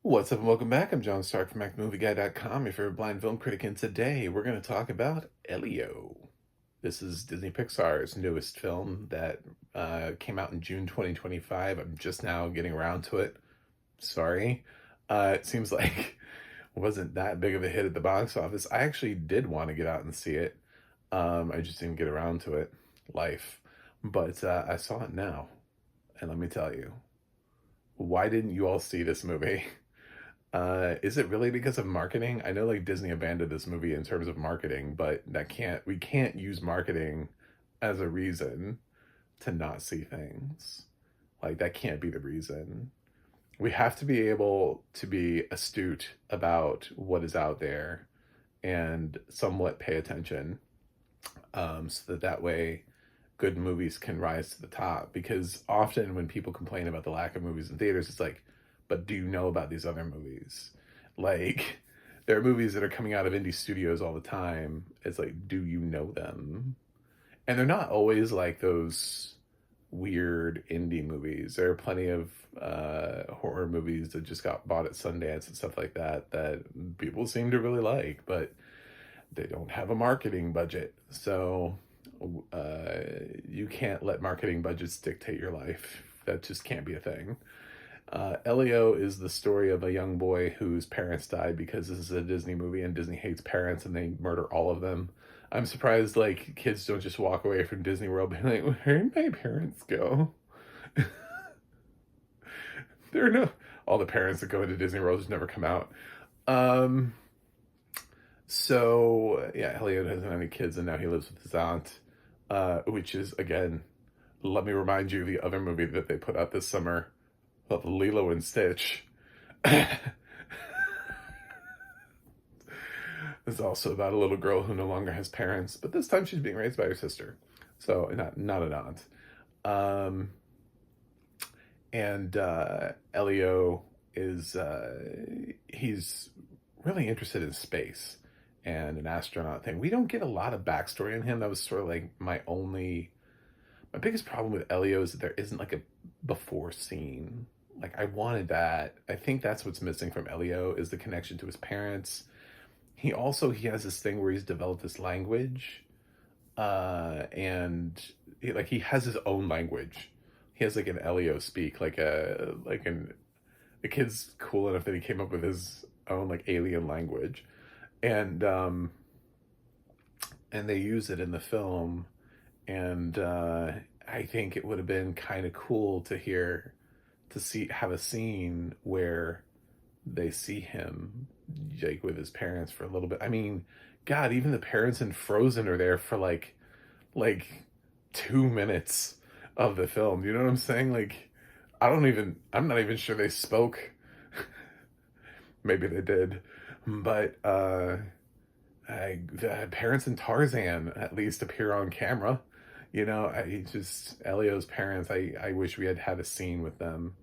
What's up and welcome back. I'm John Stark from MacMovieGuy.com, your favorite blind film critic, and today we're going to talk about Elio. This is Disney Pixar's newest film that came out in June 2025. I'm just now getting around to it. Sorry. It seems like it wasn't that big of a hit at the box office. I actually did want to get out and see it. I just didn't get around to it. Life. But I saw it now. And let me tell you, why didn't you all see this movie? Is it really because of marketing? I know like Disney abandoned this movie in terms of marketing, but we can't use marketing as a reason to not see things. Like that can't be the reason. We have to be able to be astute about what is out there and somewhat pay attention, so that way good movies can rise to the top. Because often when people complain about the lack of movies in theaters, it's like, but do you know about these other movies? Like, there are movies that are coming out of indie studios all the time. It's like, do you know them? And they're not always like those weird indie movies. There are plenty of horror movies that just got bought at Sundance and stuff like that that people seem to really like, but they don't have a marketing budget. So uh, you can't let marketing budgets dictate your life. That just can't be a thing. Elio is the story of a young boy whose parents died because this is a Disney movie and Disney hates parents and they murder all of them. I'm surprised like kids don't just walk away from Disney World being like, where did my parents go? There are no all the parents that go into Disney World just never come out. Um so yeah, Elliot doesn't have any kids and now he lives with his aunt, which is again, let me remind you of the other movie that they put out this summer of Lilo and Stitch. It's also about a little girl who no longer has parents, but this time she's being raised by her sister. So not an aunt. Um, and Elio is he's really interested in space and an astronaut thing. We don't get a lot of backstory on him. That was sort of like my biggest problem with Elio is that there isn't like a before scene. Like I wanted that. I think that's what's missing from Elio is the connection to his parents. He has this thing where he's developed this language, and he has his own language. He has like an Elio speak, the kid's cool enough that he came up with his own like alien language, and they use it in the film, and I think it would have been kind of cool to see have a scene where they see him like with his parents for a little bit. I mean, God, even the parents in Frozen are there for like 2 minutes of the film. You know what I'm saying? Like, I'm not even sure they spoke. Maybe they did, but the parents in Tarzan at least appear on camera. You know, I just Elio's parents. I wish we had a scene with them.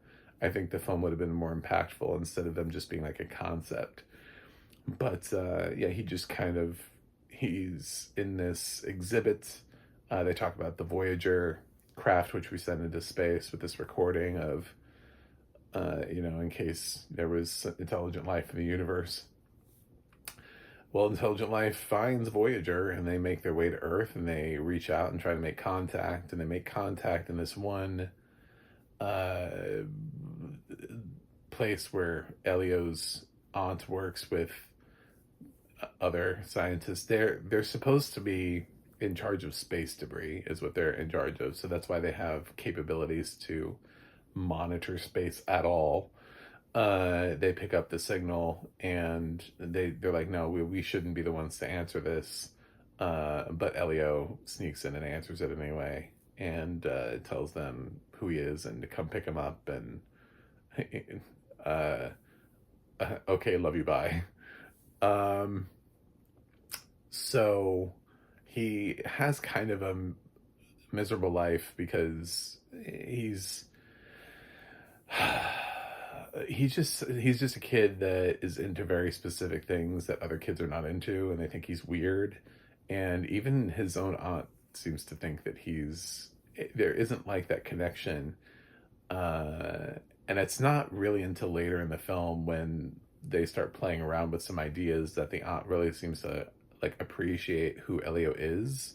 I think the film would have been more impactful instead of them just being like a concept. But yeah, he's in this exhibit. They talk about the Voyager craft, which we sent into space with this recording of, in case there was intelligent life in the universe. Well, intelligent life finds Voyager and they make their way to Earth and they reach out and try to make contact. And they make contact in this one uh, place where Elio's aunt works with other scientists. They're supposed to be in charge of space debris, is what they're in charge of. So that's why they have capabilities to monitor space at all. They pick up the signal and they're like, no, we shouldn't be the ones to answer this. But Elio sneaks in and answers it anyway, and tells them who he is and to come pick him up. And uh, okay, love you, bye. Um, so he has kind of a miserable life because he's just a kid that is into very specific things that other kids are not into, and they think he's weird. And even his own aunt seems to think that there isn't like that connection. And it's not really until later in the film when they start playing around with some ideas that the aunt really seems to like appreciate who Elio is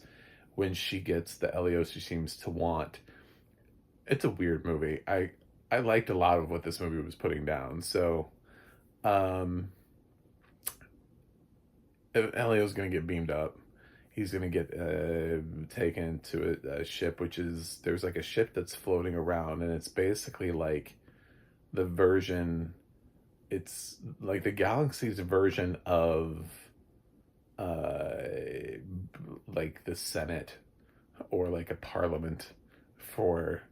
when she gets the Elio she seems to want. It's a weird movie. I liked a lot of what this movie was putting down. So um Elio's gonna get beamed up. He's gonna get taken to a ship, which is there's like a ship that's floating around, and it's basically like the version. It's like the galaxy's version of uh like the Senate or like a parliament for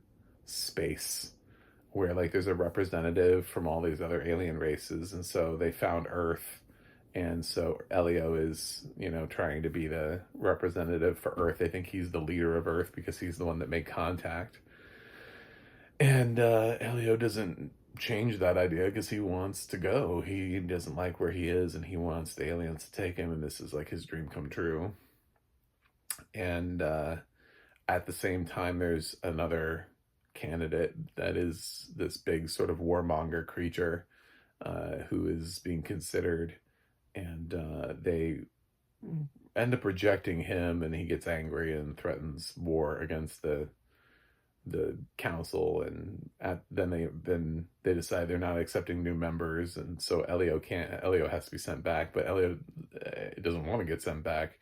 space, where like there's a representative from all these other alien races, and so they found Earth, and so Elio is, you know, trying to be the representative for Earth. They think he's the leader of Earth because he's the one that made contact, and Elio doesn't change that idea because he wants to go. He doesn't like where he is, and he wants the aliens to take him, and this is like his dream come true. And at the same time, there's another candidate that is this big sort of warmonger creature who is being considered, and they end up rejecting him, and he gets angry and threatens war against the council. And then they decide they're not accepting new members, and so Elio has to be sent back, but Elio doesn't want to get sent back.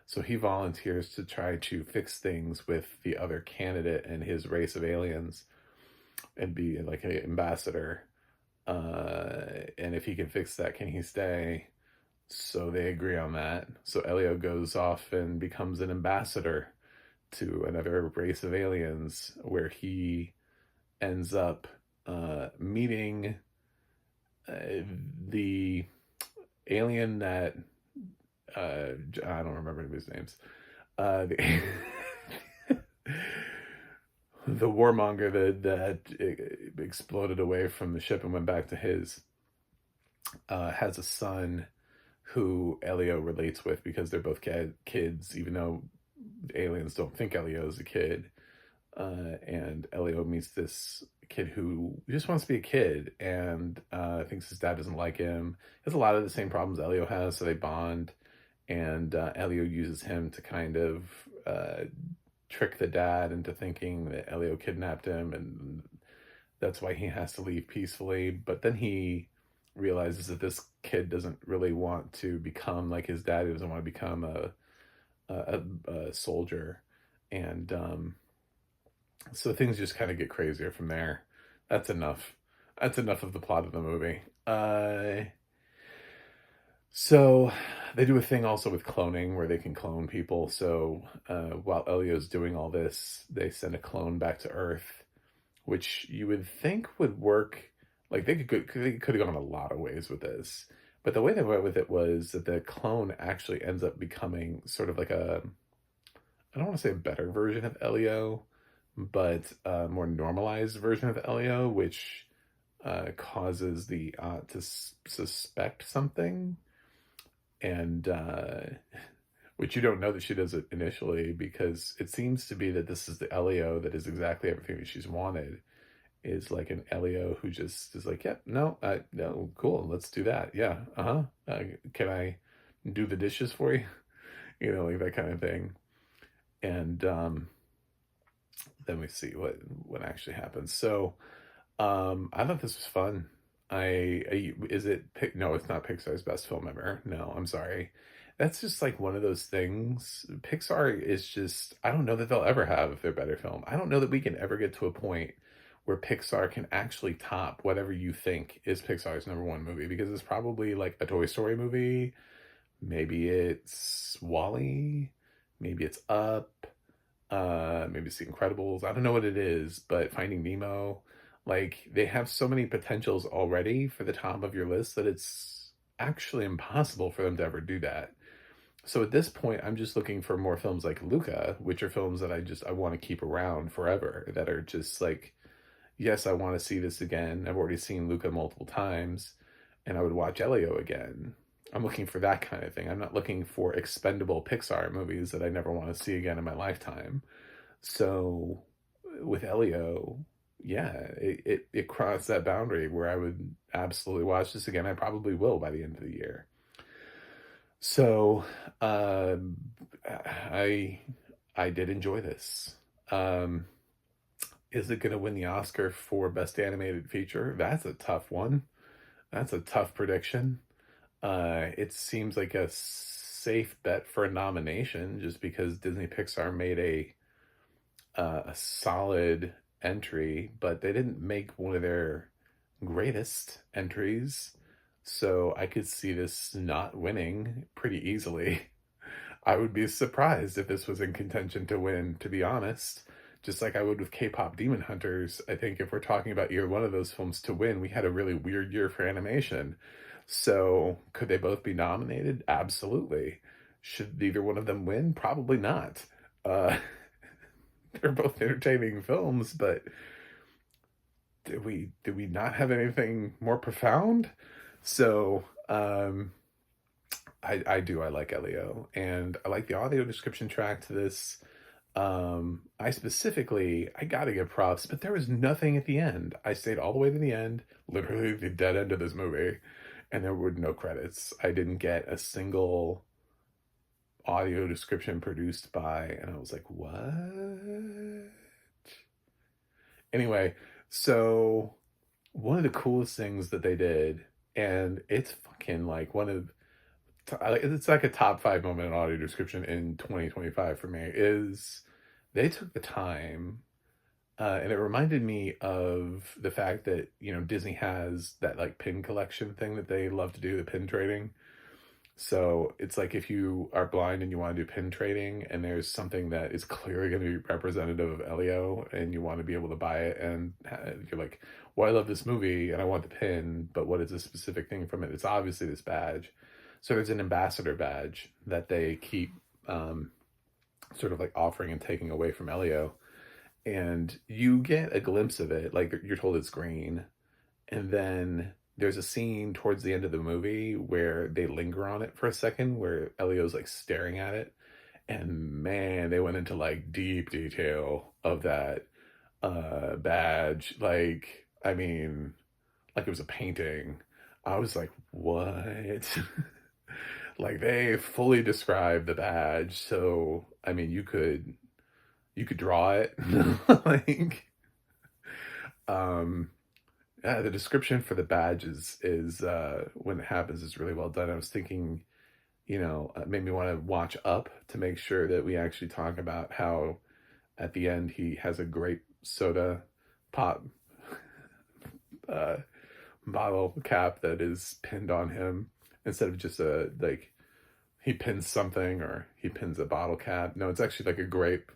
So he volunteers to try to fix things with the other candidate and his race of aliens and be like an ambassador. And if he can fix that, can he stay? So they agree on that. So Elio goes off and becomes an ambassador to another race of aliens, where he ends up meeting the alien that I don't remember anybody's names. The, the warmonger that exploded away from the ship and went back to his has a son who Elio relates with because they're both kids, even though aliens don't think Elio is a kid. And Elio meets this kid who just wants to be a kid and thinks his dad doesn't like him. He has a lot of the same problems Elio has, so they bond. And Elio uses him to kind of trick the dad into thinking that Elio kidnapped him, and that's why he has to leave peacefully. But then he realizes that this kid doesn't really want to become like his dad. He doesn't want to become a soldier, and so things just kind of get crazier from there. That's enough. That's enough of the plot of the movie. So they do a thing also with cloning where they can clone people. So while Elio's doing all this, they send a clone back to Earth, which you would think would work. Like they could have gone a lot of ways with this. But the way they went with it was that the clone actually ends up becoming sort of like I don't want to say a better version of Elio, but a more normalized version of Elio, which causes the aunt to suspect something. And which you don't know that she does it initially, because it seems to be that this is the Elio that is exactly everything that she's wanted. Is like an Elio who just is like, yep, no, no, cool, let's do that. Yeah, can I do the dishes for you? You know, like that kind of thing. And then we see what actually happens. So I thought this was fun. Is it no, it's not Pixar's best film ever. No, I'm sorry. That's just like one of those things. Pixar is just, I don't know that they'll ever have their better film. I don't know that we can ever get to a point where Pixar can actually top whatever you think is Pixar's number one movie, because it's probably like a Toy Story movie. Maybe it's Wall-E. Maybe it's Up. Maybe it's The Incredibles. I don't know what it is, but Finding Nemo. Like, they have so many potentials already for the top of your list that it's actually impossible for them to ever do that. So at this point, I'm just looking for more films like Luca, which are films that I want to keep around forever, that are just like, yes, I want to see this again. I've already seen Luca multiple times, and I would watch Elio again. I'm looking for that kind of thing. I'm not looking for expendable Pixar movies that I never want to see again in my lifetime. So with Elio, yeah, it crossed that boundary where I would absolutely watch this again. I probably will by the end of the year. So, um, I I did enjoy this. Um, is it gonna win the Oscar for Best Animated Feature? That's a tough one. That's a tough prediction. It seems like a safe bet for a nomination just because Disney Pixar made a solid entry, but they didn't make one of their greatest entries. So I could see this not winning pretty easily. I would be surprised if this was in contention to win, to be honest. Just like I would with K-pop Demon Hunters, I think if we're talking about year one of those films to win, we had a really weird year for animation. So could they both be nominated? Absolutely. Should either one of them win? Probably not. Uh, they're both entertaining films, but did we not have anything more profound? So I like Elio, and I like the audio description track to this. I gotta give props, but there was nothing at the end. I stayed all the way to the end, literally the dead end of this movie, and there were no credits. I didn't get a single audio description produced by, and I was like, what? Anyway, so one of the coolest things that they did, and it's fucking like it's like a top five moment in audio description in 2025 for me, is they took the time, and it reminded me of the fact that, Disney has that like pin collection thing that they love to do, the pin trading. So it's like if you are blind and you want to do pin trading and there's something that is clearly going to be representative of Elio and you want to be able to buy it, and you're like, well, I love this movie and I want the pin, but what is a specific thing from it? It's obviously this badge. So there's an ambassador badge that they keep sort of like offering and taking away from Elio. And you get a glimpse of it, like you're told it's green, and then there's a scene towards the end of the movie where they linger on it for a second, where Elio's like staring at it. And man, they went into like deep detail of that badge. Like, I mean, like it was a painting. I was like, what? Like they fully described the badge. So, I mean, you could draw it. Like, um yeah, the description for the badge is when it happens is really well done. I was thinking, made me want to watch Up to make sure that we actually talk about how at the end he has a grape soda pop uh, bottle cap that is pinned on him instead of just a like he pins something or he pins a bottle cap. No, it's actually like a grape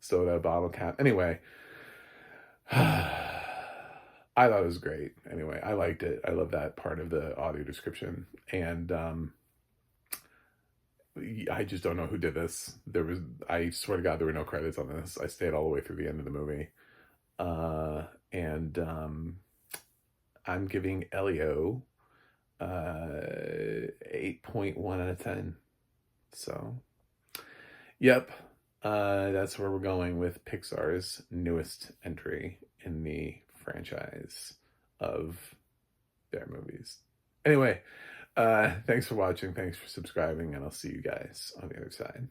soda bottle cap. Anyway, I thought it was great. Anyway, I liked it. I love that part of the audio description. And I just don't know who did this. I swear to God, there were no credits on this. I stayed all the way through the end of the movie. And I'm giving Elio 8.1 out of 10. So, yep. That's where we're going with Pixar's newest entry in the franchise of their movies. Anyway, thanks for watching, thanks for subscribing, and I'll see you guys on the other side.